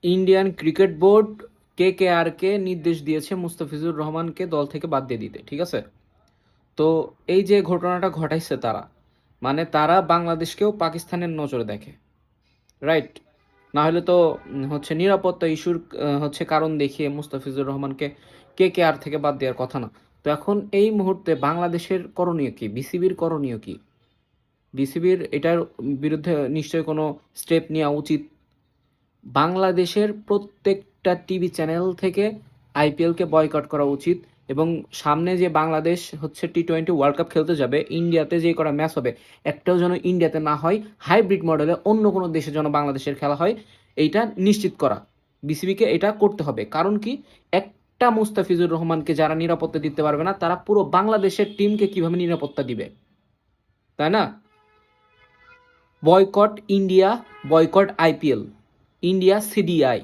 Indian cricket board KKR-কে নির্দেশ দিয়েছে মুস্তাফিজুর রহমানকে দল থেকে বাদ দিয়ে দিতে, ঠিক আছে? তো এই যে ঘটনাটা ঘটাইছে তারা, মানে তারা বাংলাদেশকেও পাকিস্তানের নজরে দেখে, রাইট? না হলে তো হচ্ছে নিরাপত্তা ইস্যুর হচ্ছে কারণ দেখিয়ে মুস্তাফিজুর রহমানকে KKR থেকে বাদ দেওয়ার কথা না। তো এখন এই মুহূর্তে বাংলাদেশের করণীয় কি, বিসিবির করণীয় কি? বিসিবির এটার বিরুদ্ধে নিশ্চয়ই কোনো স্টেপ নেওয়া উচিত। বাংলাদেশের প্রত্যেকটা টিভি চ্যানেল থেকে IPL-কে বয়কট করা উচিত। এবং সামনে যে বাংলাদেশ হচ্ছে T20 ওয়ার্ল্ড কাপ খেলতে যাবে, ইন্ডিয়াতে যে কটা ম্যাচ হবে একটাও যেন ইন্ডিয়াতে না হয়, হাইব্রিড মডেলে অন্য কোনো দেশে যেন বাংলাদেশের খেলা হয়, এইটা নিশ্চিত করা। বিসিবিকে এটা করতে হবে। কারণ কি, একটা মুস্তাফিজুর রহমানকে যারা নিরাপত্তা দিতে পারবে না, তারা পুরো বাংলাদেশের টিমকে কিভাবে নিরাপত্তা দিবে, তাই না? Boycott India, boycott IPL, India CDI।